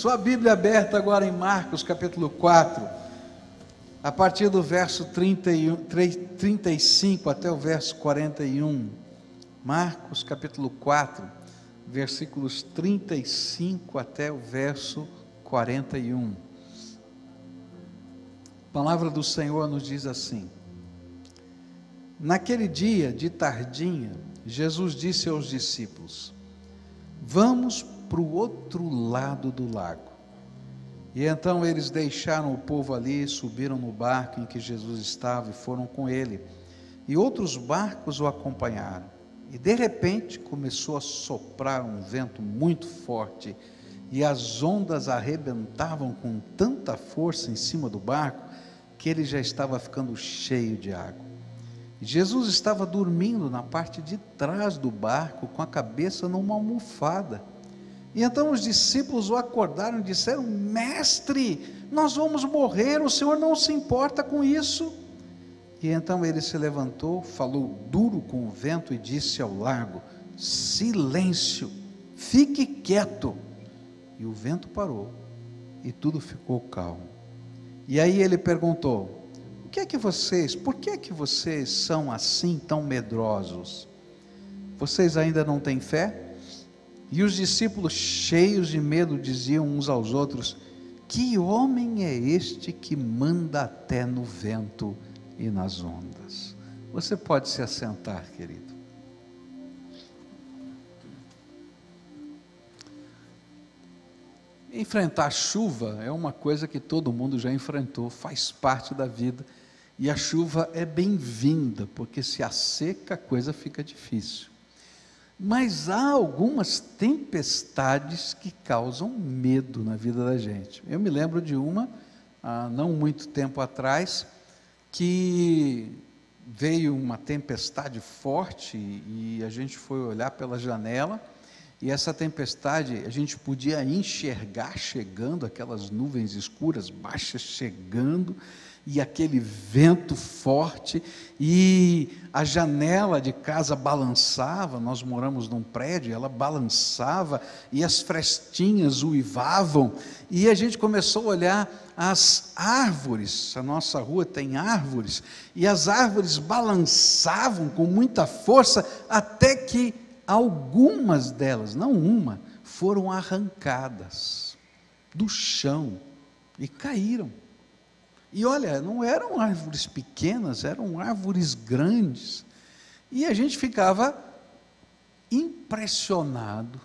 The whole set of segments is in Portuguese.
Sua Bíblia aberta agora em Marcos capítulo 4, a partir do verso 35 até o verso 41. Marcos capítulo 4, versículos 35 até o verso 41. A palavra do Senhor nos diz assim: Naquele dia de tardinha, Jesus disse aos discípulos: Vamos para o outro lado do lago. E então eles deixaram o povo ali, subiram no barco em que Jesus estava e foram com ele. E outros barcos o acompanharam. E de repente começou a soprar um vento muito forte, e as ondas arrebentavam com tanta força em cima do barco, que ele já estava ficando cheio de água. E Jesus estava dormindo na parte de trás do barco, com a cabeça numa almofada. E então os discípulos o acordaram e disseram: Mestre, nós vamos morrer, o Senhor não se importa com isso? E então ele se levantou, falou duro com o vento e disse ao lago: Silêncio, fique quieto. E o vento parou e tudo ficou calmo. E aí ele perguntou: por que é que vocês são assim tão medrosos? Vocês ainda não têm fé? E os discípulos, cheios de medo, diziam uns aos outros: Que homem é este que manda até no vento e nas ondas? Você pode se assentar, querido. Enfrentar chuva é uma coisa que todo mundo já enfrentou, faz parte da vida. E a chuva é bem-vinda, porque se há seca, a coisa fica difícil. Mas há algumas tempestades que causam medo na vida da gente. Eu me lembro de uma, há não muito tempo atrás, que veio uma tempestade forte e a gente foi olhar pela janela, e essa tempestade a gente podia enxergar chegando, aquelas nuvens escuras, baixas chegando, e aquele vento forte, e a janela de casa balançava. Nós moramos num prédio, ela balançava, e as frestinhas uivavam, e a gente começou a olhar as árvores. A nossa rua tem árvores, e as árvores balançavam com muita força, até que algumas delas, não uma, foram arrancadas do chão e caíram. E olha, não eram árvores pequenas, eram árvores grandes. E a gente ficava impressionado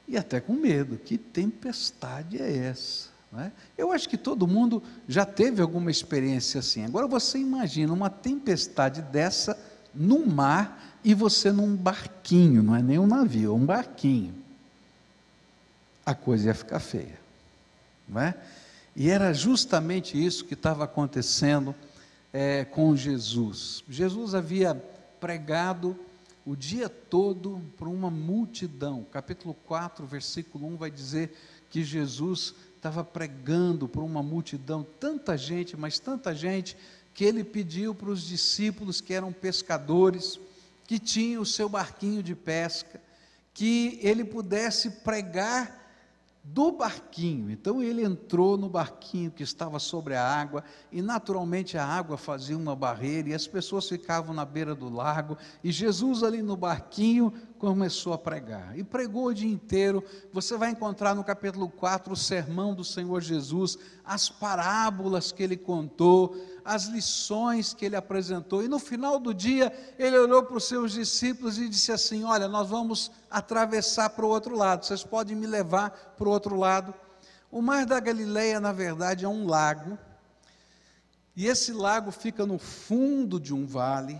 e até com medo. Que tempestade é essa? Não é? Eu acho que todo mundo já teve alguma experiência assim. Agora você imagina uma tempestade dessa no mar e você num barquinho, não é nem um navio, é um barquinho. A coisa ia ficar feia, não é? E era justamente isso que estava acontecendo com Jesus. Jesus havia pregado o dia todo para uma multidão. Capítulo 4, versículo 1 vai dizer que Jesus estava pregando para uma multidão, tanta gente, mas tanta gente, que ele pediu para os discípulos que eram pescadores, que tinham o seu barquinho de pesca, que ele pudesse pregar do barquinho. Então ele entrou no barquinho que estava sobre a água, e naturalmente a água fazia uma barreira, e as pessoas ficavam na beira do lago, e Jesus ali no barquinho começou a pregar, e pregou o dia inteiro. Você vai encontrar no capítulo 4 o sermão do Senhor Jesus, as parábolas que ele contou, as lições que ele apresentou, e no final do dia, ele olhou para os seus discípulos e disse assim: olha, nós vamos atravessar para o outro lado, vocês podem me levar para o outro lado. O mar da Galileia, na verdade, é um lago, e esse lago fica no fundo de um vale,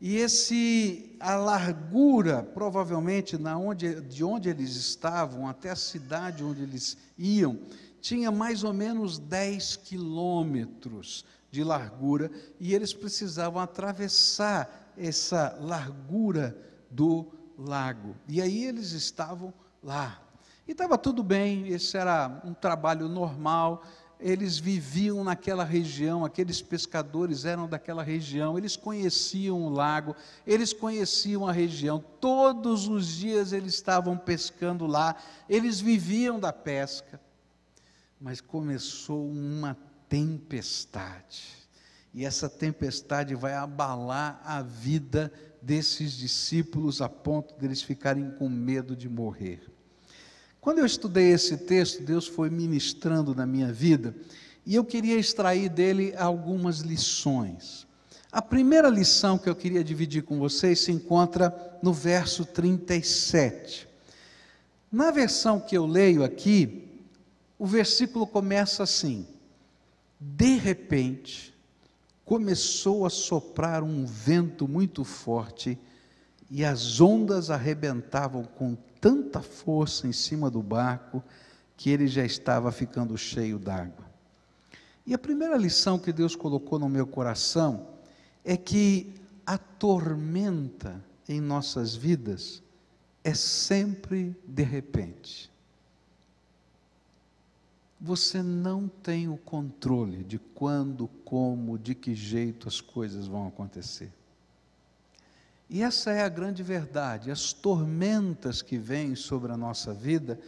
e a largura, provavelmente, de onde eles estavam, até a cidade onde eles iam, tinha mais ou menos 10 quilômetros de largura, e eles precisavam atravessar essa largura do lago, e aí eles estavam lá, e estava tudo bem, esse era um trabalho normal. Eles viviam naquela região, aqueles pescadores eram daquela região, eles conheciam o lago, eles conheciam a região, todos os dias eles estavam pescando lá, eles viviam da pesca. mas começou uma tempestade. E essa tempestade vai abalar a vida desses discípulos a ponto deles ficarem com medo de morrer. Quando eu estudei esse texto, Deus foi ministrando na minha vida, e eu queria extrair dele algumas lições. A primeira lição que eu queria dividir com vocês se encontra no verso 37. Na versão que eu leio aqui, o versículo começa assim: de repente, começou a soprar um vento muito forte, e as ondas arrebentavam com tanta força em cima do barco, que ele já estava ficando cheio d'água. E a primeira lição que Deus colocou no meu coração é que a tormenta em nossas vidas é sempre de repente. Você não tem o controle de quando, como, de que jeito as coisas vão acontecer. E essa é a grande verdade. As tormentas que vêm sobre a nossa vida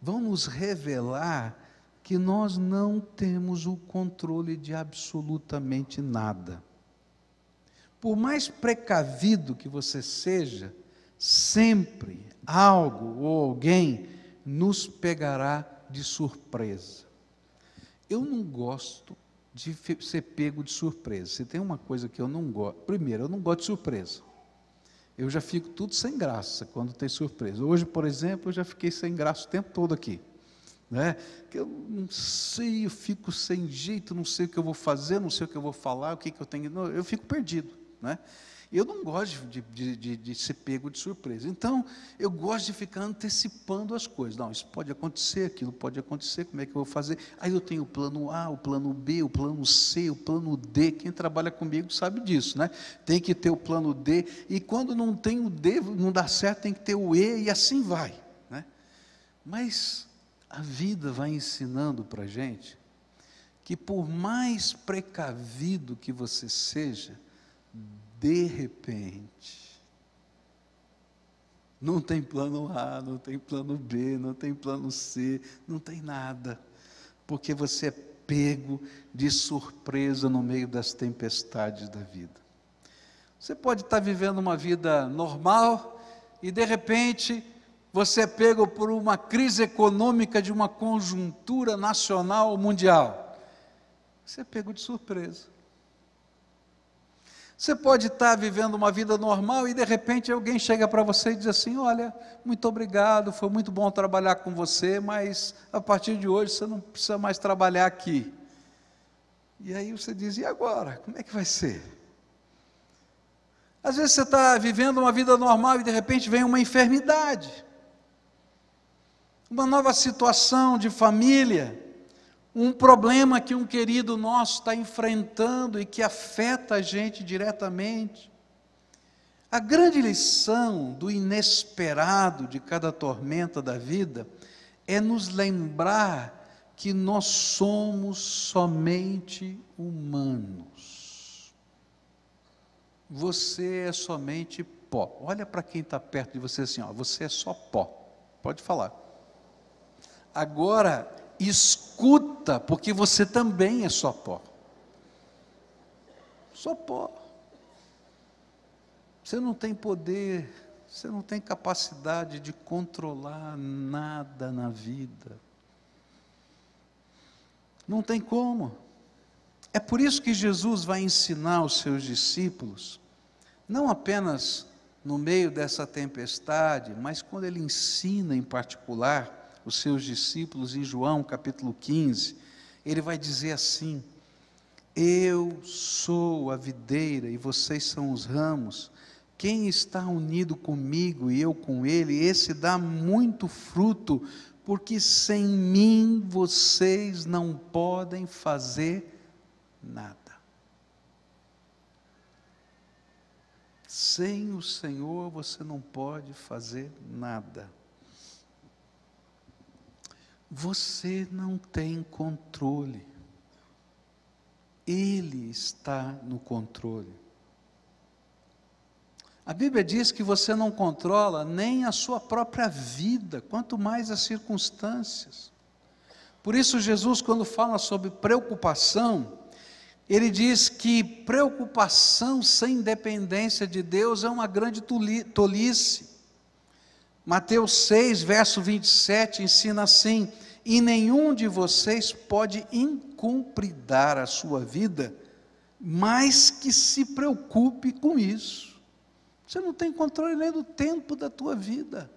vão nos revelar que nós não temos o controle de absolutamente nada. Por mais precavido que você seja, sempre algo ou alguém nos pegará de surpresa. Eu não gosto de ser pego de surpresa. Se tem uma coisa que eu não gosto, primeiro, eu não gosto de surpresa. Eu já fico tudo sem graça quando tem surpresa. Hoje, por exemplo, eu já fiquei sem graça o tempo todo aqui. Que eu não sei, eu fico sem jeito, não sei o que eu vou fazer, não sei o que eu vou falar, o que eu tenho, eu fico perdido. Eu não gosto de ser pego de surpresa. Então, eu gosto de ficar antecipando as coisas. Não, isso pode acontecer, aquilo pode acontecer, como é que eu vou fazer? Aí eu tenho o plano A, o plano B, o plano C, o plano D. Quem trabalha comigo sabe disso, Tem que ter o plano D, e quando não tem o D, não dá certo, tem que ter o E, e assim vai, Mas a vida vai ensinando para a gente que, por mais precavido que você seja, de repente, não tem plano A, não tem plano B, não tem plano C, não tem nada, porque você é pego de surpresa no meio das tempestades da vida. Você pode estar vivendo uma vida normal e, de repente, você é pego por uma crise econômica de uma conjuntura nacional, mundial. Você é pego de surpresa. Você pode estar vivendo uma vida normal e, de repente, alguém chega para você e diz assim: olha, muito obrigado, foi muito bom trabalhar com você, mas a partir de hoje você não precisa mais trabalhar aqui. E aí você diz: e agora? Como é que vai ser? Às vezes você está vivendo uma vida normal e, de repente, vem uma enfermidade, uma nova situação de família, um problema que um querido nosso está enfrentando e que afeta a gente diretamente. A grande lição do inesperado de cada tormenta da vida é nos lembrar que nós somos somente humanos. Você é somente pó. Olha para quem está perto de você assim, você é só pó. Pode falar. Agora, escuta, porque você também é só pó. Só pó. Você não tem poder, você não tem capacidade de controlar nada na vida. Não tem como. É por isso que Jesus vai ensinar os seus discípulos, não apenas no meio dessa tempestade, mas quando ele ensina em particular os seus discípulos em João capítulo 15, ele vai dizer assim: eu sou a videira e vocês são os ramos, quem está unido comigo e eu com ele, esse dá muito fruto, porque sem mim vocês não podem fazer nada. Sem o Senhor você não pode fazer nada. Você não tem controle. Ele está no controle. A Bíblia diz que você não controla nem a sua própria vida, quanto mais as circunstâncias. Por isso Jesus, quando fala sobre preocupação, ele diz que preocupação sem dependência de Deus é uma grande tolice. Mateus 6, verso 27, ensina assim: e nenhum de vocês pode incumpridar a sua vida, mas que se preocupe com isso. Você não tem controle nem do tempo da tua vida.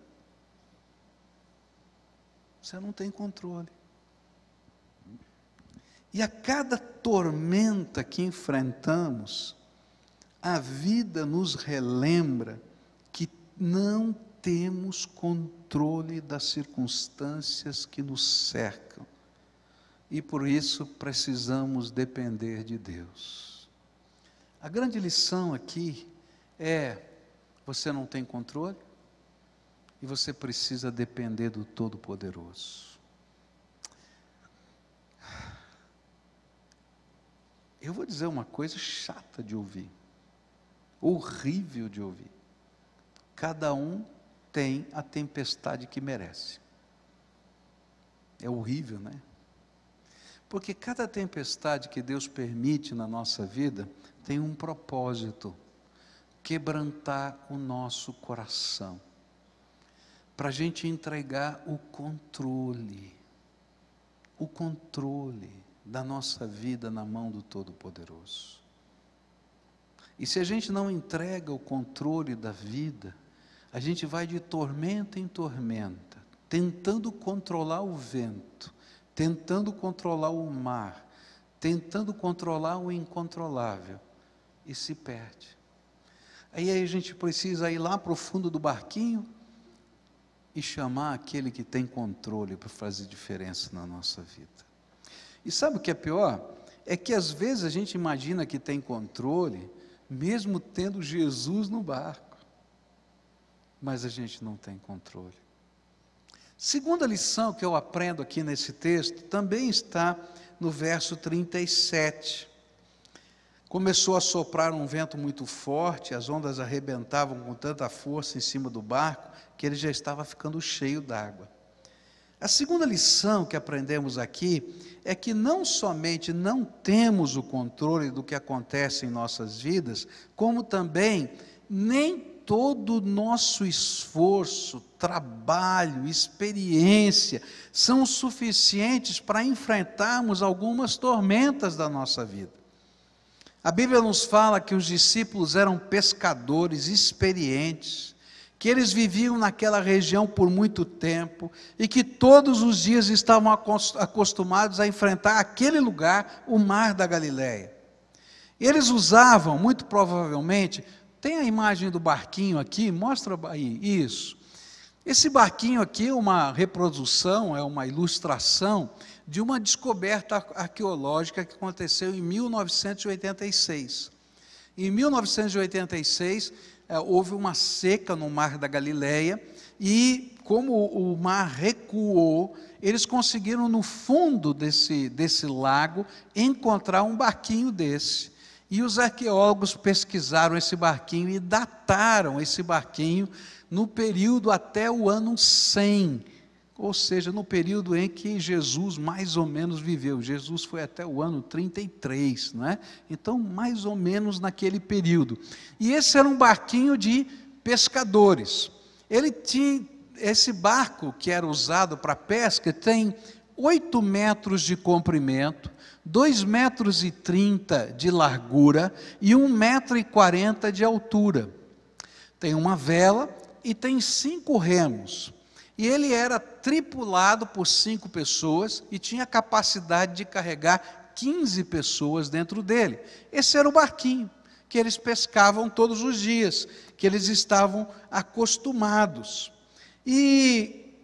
Você não tem controle. E a cada tormenta que enfrentamos, a vida nos relembra que não temos controle das circunstâncias que nos cercam. E por isso precisamos depender de Deus. A grande lição aqui é: você não tem controle e você precisa depender do Todo-Poderoso. Eu vou dizer uma coisa chata de ouvir, horrível de ouvir. Cada um tem a tempestade que merece. É horrível, né? Porque cada tempestade que Deus permite na nossa vida tem um propósito: quebrantar o nosso coração, para a gente entregar o controle da nossa vida na mão do Todo-Poderoso. E se a gente não entrega o controle da vida, a gente vai de tormenta em tormenta, tentando controlar o vento, tentando controlar o mar, tentando controlar o incontrolável, e se perde. Aí a gente precisa ir lá para o fundo do barquinho e chamar aquele que tem controle para fazer diferença na nossa vida. E sabe o que é pior? É que às vezes a gente imagina que tem controle, mesmo tendo Jesus no barco. Mas a gente não tem controle. Segunda lição que eu aprendo aqui nesse texto, também está no verso 37. Começou a soprar um vento muito forte, as ondas arrebentavam com tanta força em cima do barco, que ele já estava ficando cheio d'água. A segunda lição que aprendemos aqui é que não somente não temos o controle do que acontece em nossas vidas, como também nem todo o nosso esforço, trabalho, experiência são suficientes para enfrentarmos algumas tormentas da nossa vida. A Bíblia nos fala que os discípulos eram pescadores experientes, que eles viviam naquela região por muito tempo e que todos os dias estavam acostumados a enfrentar aquele lugar, o mar da Galileia. Eles usavam, muito provavelmente, tem a imagem do barquinho aqui, mostra aí, isso. Esse barquinho aqui é uma reprodução, é uma ilustração de uma descoberta arqueológica que aconteceu em 1986. Em 1986, houve uma seca no mar da Galileia e, como o mar recuou, eles conseguiram no fundo desse lago encontrar um barquinho desse. E os arqueólogos pesquisaram esse barquinho e dataram esse barquinho no período até o ano 100, ou seja, no período em que Jesus mais ou menos viveu. Jesus foi até o ano 33, não é? Então, mais ou menos naquele período. E esse era um barquinho de pescadores. Ele tinha, esse barco que era usado para pesca tem 8 metros de comprimento, 2,30 metros de largura e 1,40 metro de altura. Tem uma vela e tem 5 remos. E ele era tripulado por 5 pessoas e tinha capacidade de carregar 15 pessoas dentro dele. Esse era o barquinho que eles pescavam todos os dias, que eles estavam acostumados. E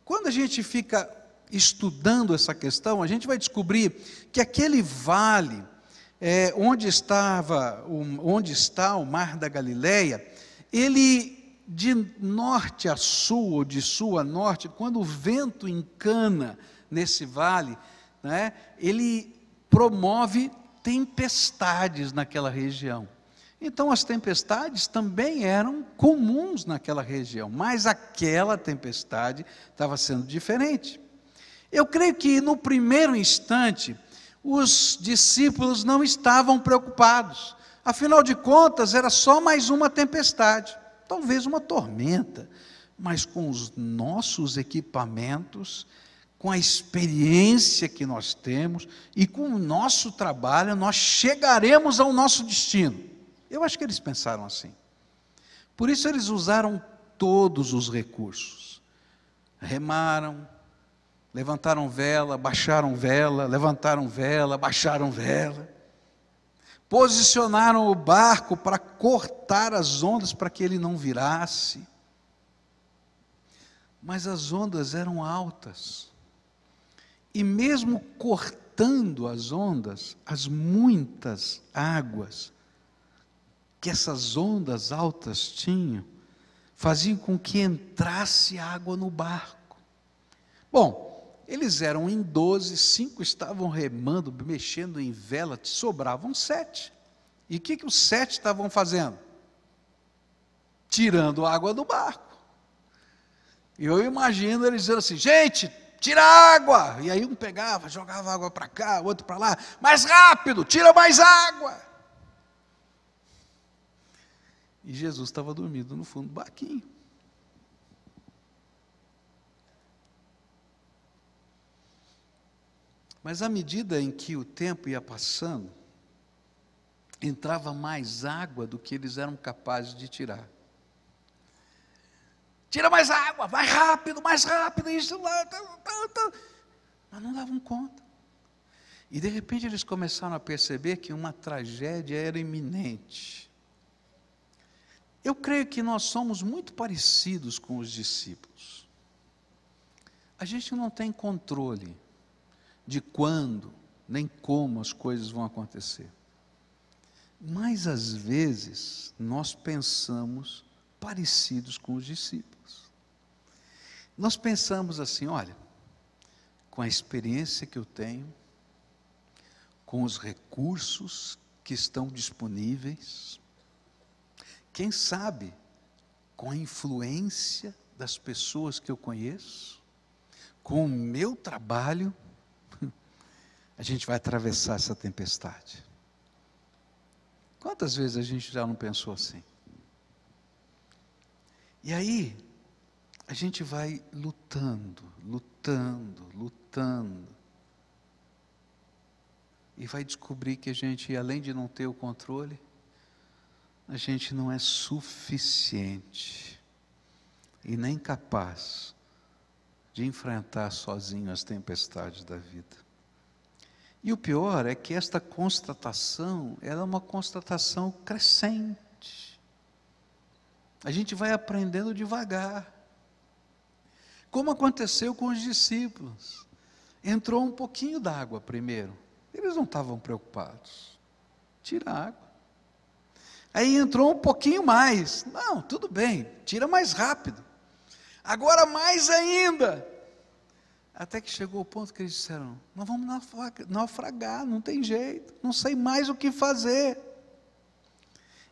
quando a gente fica estudando essa questão, a gente vai descobrir que aquele vale, onde está o Mar da Galileia, ele de norte a sul, ou de sul a norte, quando o vento encana nesse vale, né, ele promove tempestades naquela região. Então as tempestades também eram comuns naquela região, mas aquela tempestade estava sendo diferente. Eu creio que no primeiro instante, os discípulos não estavam preocupados. Afinal de contas, era só mais uma tempestade, talvez uma tormenta, mas com os nossos equipamentos, com a experiência que nós temos e com o nosso trabalho, nós chegaremos ao nosso destino. Eu acho que eles pensaram assim. Por isso eles usaram todos os recursos. Remaram, levantaram vela, baixaram vela, levantaram vela, baixaram vela. Posicionaram o barco para cortar as ondas para que ele não virasse. Mas as ondas eram altas. E mesmo cortando as ondas, as muitas águas que essas ondas altas tinham, faziam com que entrasse água no barco. Bom, eles eram em 12, 5 estavam remando, mexendo em vela, sobravam 7. E o que os 7 estavam fazendo? Tirando água do barco. E eu imagino eles dizendo assim: gente, tira água! E aí um pegava, jogava água para cá, o outro para lá, mais rápido, tira mais água! E Jesus estava dormindo no fundo do barquinho. Mas à medida em que o tempo ia passando, entrava mais água do que eles eram capazes de tirar. Tira mais água, vai rápido, mais rápido, isso lá, mas não davam conta. E de repente eles começaram a perceber que uma tragédia era iminente. Eu creio que nós somos muito parecidos com os discípulos. A gente não tem controle de quando, nem como as coisas vão acontecer. Mas às vezes nós pensamos parecidos com os discípulos. Nós pensamos assim: olha, com a experiência que eu tenho, com os recursos que estão disponíveis, quem sabe com a influência das pessoas que eu conheço, com o meu trabalho, a gente vai atravessar essa tempestade. Quantas vezes a gente já não pensou assim? E aí, a gente vai lutando, e vai descobrir que a gente, além de não ter o controle, a gente não é suficiente e nem capaz de enfrentar sozinho as tempestades da vida. E o pior é que esta constatação, ela é uma constatação crescente. A gente vai aprendendo devagar. Como aconteceu com os discípulos. Entrou um pouquinho d'água primeiro. Eles não estavam preocupados. Tira a água. Aí entrou um pouquinho mais. Não, tudo bem, tira mais rápido. Agora mais ainda. Até que chegou o ponto que eles disseram: nós vamos naufragar, não tem jeito, não sei mais o que fazer.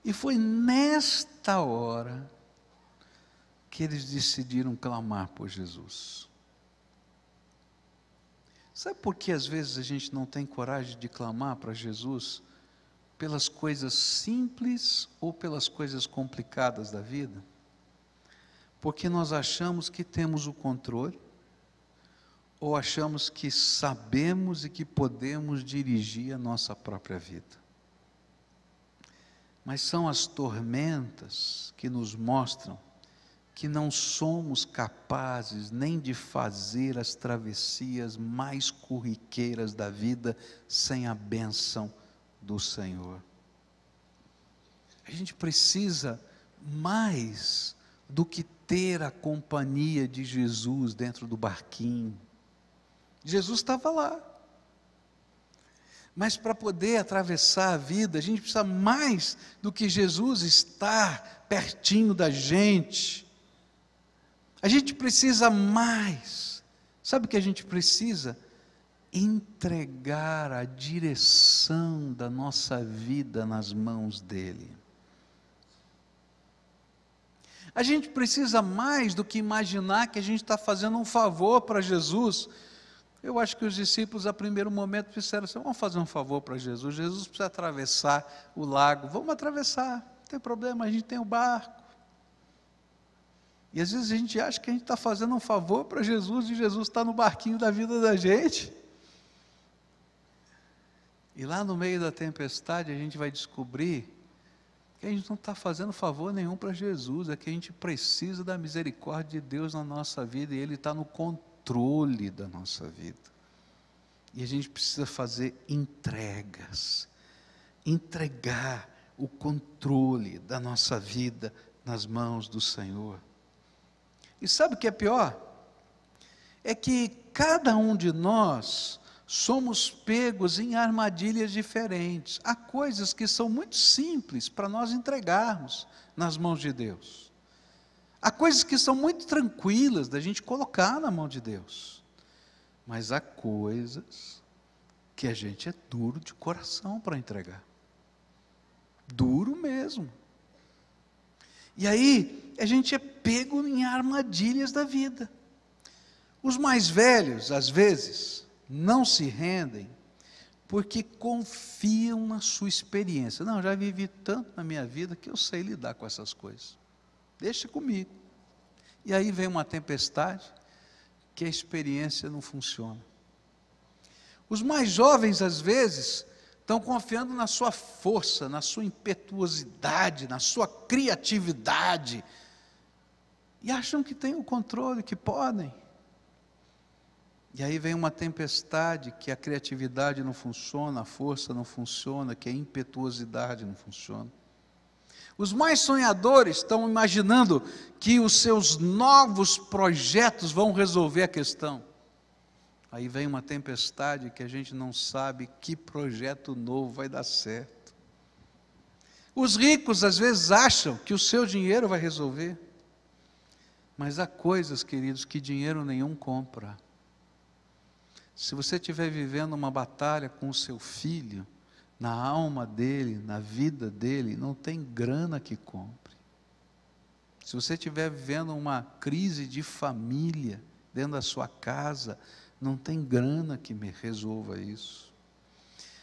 E foi nesta hora que eles decidiram clamar por Jesus. Sabe por que às vezes a gente não tem coragem de clamar para Jesus? Pelas coisas simples ou pelas coisas complicadas da vida? Porque nós achamos que temos o controle, ou achamos que sabemos e que podemos dirigir a nossa própria vida. Mas são as tormentas que nos mostram que não somos capazes nem de fazer as travessias mais corriqueiras da vida sem a bênção do Senhor. A gente precisa mais do que ter a companhia de Jesus dentro do barquinho. Jesus estava lá. Mas para poder atravessar a vida, a gente precisa mais do que Jesus estar pertinho da gente. A gente precisa mais. Sabe o que a gente precisa? Entregar a direção da nossa vida nas mãos dele. A gente precisa mais do que imaginar que a gente está fazendo um favor para Jesus, Eu acho que os discípulos, a primeiro momento, disseram assim: vamos fazer um favor para Jesus. Jesus precisa atravessar o lago. Vamos atravessar, não tem problema, a gente tem o barco. E às vezes a gente acha que a gente está fazendo um favor para Jesus e Jesus está no barquinho da vida da gente. E lá no meio da tempestade a gente vai descobrir que a gente não está fazendo favor nenhum para Jesus, é que a gente precisa da misericórdia de Deus na nossa vida e Ele está no controle da nossa vida. E a gente precisa fazer entregas, entregar o controle da nossa vida nas mãos do Senhor. E sabe o que é pior? É que cada um de nós somos pegos em armadilhas diferentes. Há coisas que são muito simples para nós entregarmos nas mãos de Deus. Há coisas que são muito tranquilas da gente colocar na mão de Deus. Mas há coisas que a gente é duro de coração para entregar. Duro mesmo. E aí, a gente é pego em armadilhas da vida. Os mais velhos, às vezes, não se rendem porque confiam na sua experiência. Não, já vivi tanto na minha vida que eu sei lidar com essas coisas. Deixa comigo. E aí vem uma tempestade que a experiência não funciona. Os mais jovens, às vezes, estão confiando na sua força, na sua impetuosidade, na sua criatividade, e acham que têm o controle, que podem. E aí vem uma tempestade que a criatividade não funciona, a força não funciona, que a impetuosidade não funciona. Os mais sonhadores estão imaginando que os seus novos projetos vão resolver a questão. Aí vem uma tempestade que a gente não sabe que projeto novo vai dar certo. Os ricos às vezes acham que o seu dinheiro vai resolver. Mas há coisas, queridos, que dinheiro nenhum compra. Se você estiver vivendo uma batalha com o seu filho, na alma dele, na vida dele, não tem grana que compre. Se você estiver vivendo uma crise de família dentro da sua casa, não tem grana que me resolva isso.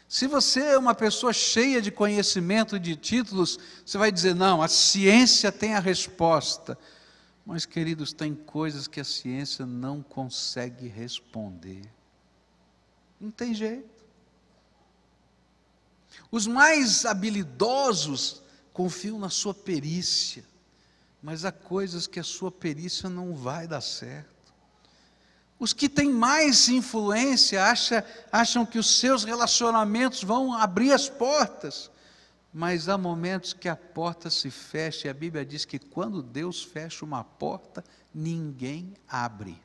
Se você é uma pessoa cheia de conhecimento, de títulos, você vai dizer: não, a ciência tem a resposta. Mas, queridos, tem coisas que a ciência não consegue responder. Não tem jeito. Os mais habilidosos confiam na sua perícia, mas há coisas que a sua perícia não vai dar certo. Os que têm mais influência acham que os seus relacionamentos vão abrir as portas, mas há momentos que a porta se fecha, e a Bíblia diz que quando Deus fecha uma porta, ninguém abre.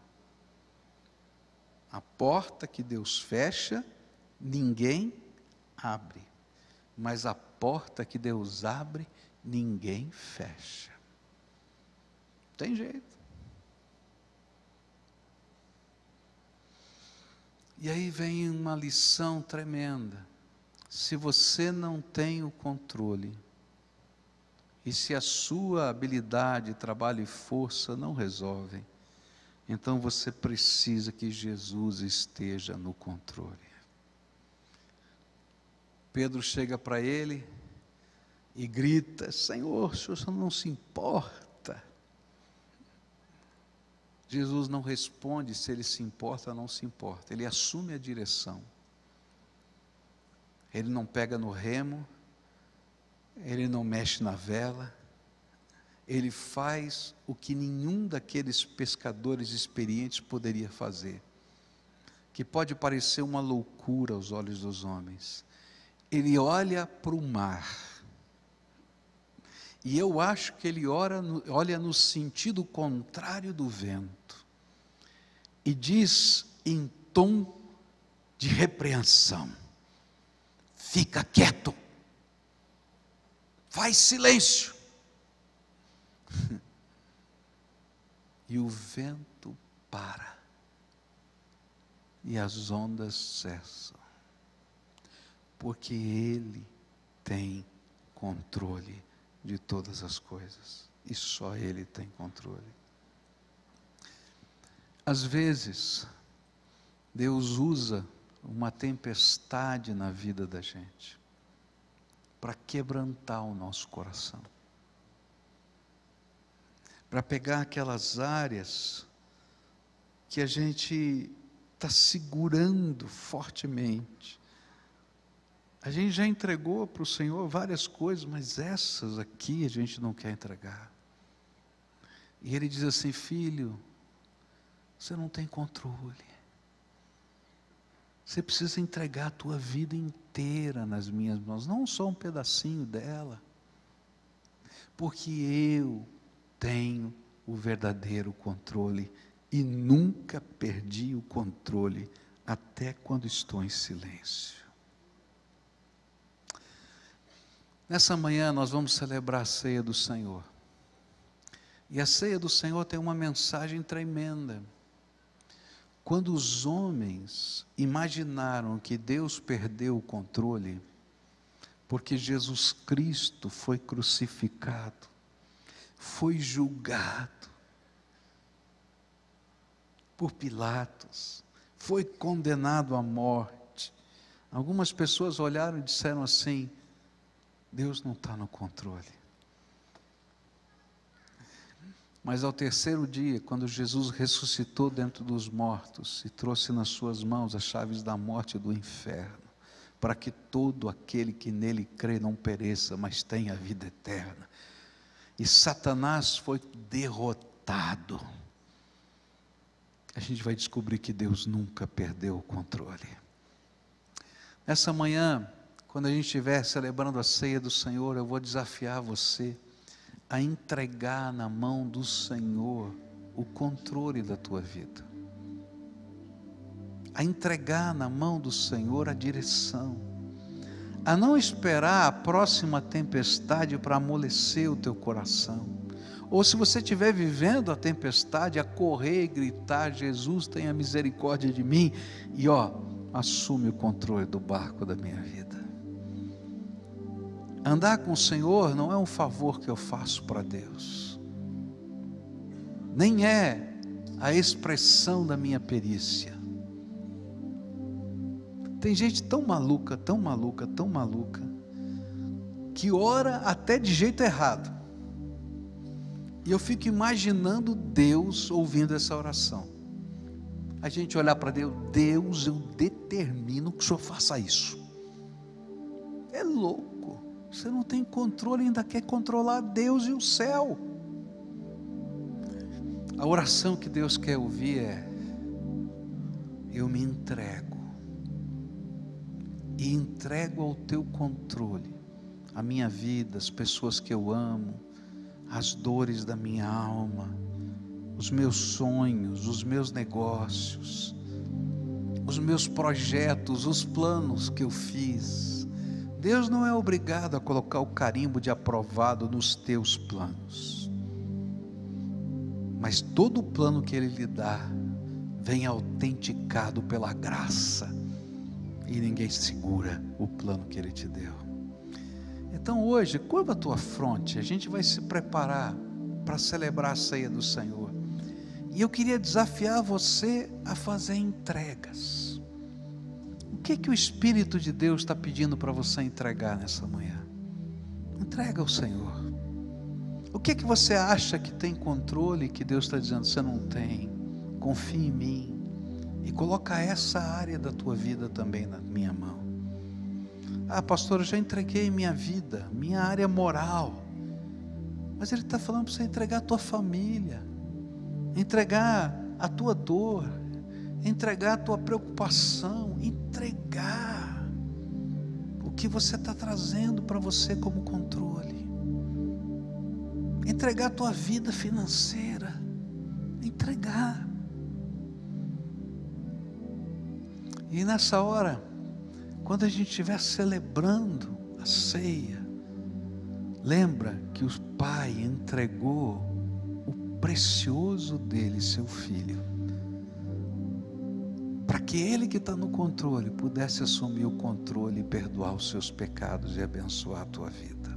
A porta que Deus fecha, ninguém abre. Mas a porta que Deus abre, ninguém fecha. Tem jeito. E aí vem uma lição tremenda. Se você não tem o controle, e se a sua habilidade, trabalho e força não resolvem, então você precisa que Jesus esteja no controle. Pedro chega para ele e grita: Senhor, o Senhor não se importa. Jesus não responde se ele se importa ou não se importa, ele assume a direção. Ele não pega no remo, ele não mexe na vela, ele faz o que nenhum daqueles pescadores experientes poderia fazer, que pode parecer uma loucura aos olhos dos homens. Ele olha para o mar, e eu acho que ele olha no sentido contrário do vento, e diz em tom de repreensão: fica quieto, faz silêncio. E o vento para, e as ondas cessam, porque Ele tem controle de todas as coisas, e só Ele tem controle. Às vezes, Deus usa uma tempestade na vida da gente para quebrantar o nosso coração, para pegar aquelas áreas que a gente está segurando fortemente. A gente já entregou para o Senhor várias coisas, mas essas aqui a gente não quer entregar. E Ele diz assim: filho, você não tem controle. Você precisa entregar a tua vida inteira nas minhas mãos, não só um pedacinho dela, porque eu tenho o verdadeiro controle e nunca perdi o controle até quando estou em silêncio. Nessa manhã nós vamos celebrar a ceia do Senhor. E a ceia do Senhor tem uma mensagem tremenda. Quando os homens imaginaram que Deus perdeu o controle, porque Jesus Cristo foi crucificado, foi julgado por Pilatos, foi condenado à morte. Algumas pessoas olharam e disseram assim: Deus não está no controle. Mas ao terceiro dia, quando Jesus ressuscitou dentro dos mortos e trouxe nas suas mãos as chaves da morte e do inferno, para que todo aquele que nele crê não pereça, mas tenha a vida eterna, e Satanás foi derrotado, a gente vai descobrir que Deus nunca perdeu o controle. Nessa manhã, quando a gente estiver celebrando a ceia do Senhor, eu vou desafiar você a entregar na mão do Senhor o controle da tua vida, a entregar na mão do Senhor a direção, a não esperar a próxima tempestade para amolecer o teu coração, ou se você estiver vivendo a tempestade, a correr e gritar: Jesus, tenha misericórdia de mim, e assume o controle do barco da minha vida. Andar com o Senhor não é um favor que eu faço para Deus, nem é a expressão da minha perícia. Tem gente tão maluca, tão maluca, tão maluca, que ora até de jeito errado, e eu fico imaginando Deus ouvindo essa oração. A gente olhar para Deus: Deus, eu determino que o Senhor faça isso. É louco. Você não tem controle, ainda quer controlar Deus e o céu. A oração que Deus quer ouvir é: eu me entrego, e entrego ao teu controle a minha vida, as pessoas que eu amo, as dores da minha alma, os meus sonhos, os meus negócios, os meus projetos, os planos que eu fiz. Deus não é obrigado a colocar o carimbo de aprovado nos teus planos, mas todo o plano que Ele lhe dá vem autenticado pela graça, e ninguém segura o plano que Ele te deu. Então hoje, curva a tua fronte, a gente vai se preparar para celebrar a ceia do Senhor, e eu queria desafiar você a fazer entregas. O que o Espírito de Deus está pedindo para você entregar nessa manhã? Entrega ao Senhor. O que você acha que tem controle, que Deus está dizendo: você não tem? Confia em mim, e coloca essa área da tua vida também na minha mão. Ah, pastor, eu já entreguei minha vida, minha área moral. Mas Ele está falando para você entregar a tua família, entregar a tua dor, entregar a tua preocupação, entregar o que você está trazendo para você como controle, entregar a tua vida financeira, entregar. E nessa hora, quando a gente estiver celebrando a ceia, lembra que o Pai entregou o precioso dele, seu Filho, para que Ele que está no controle pudesse assumir o controle e perdoar os seus pecados e abençoar a tua vida.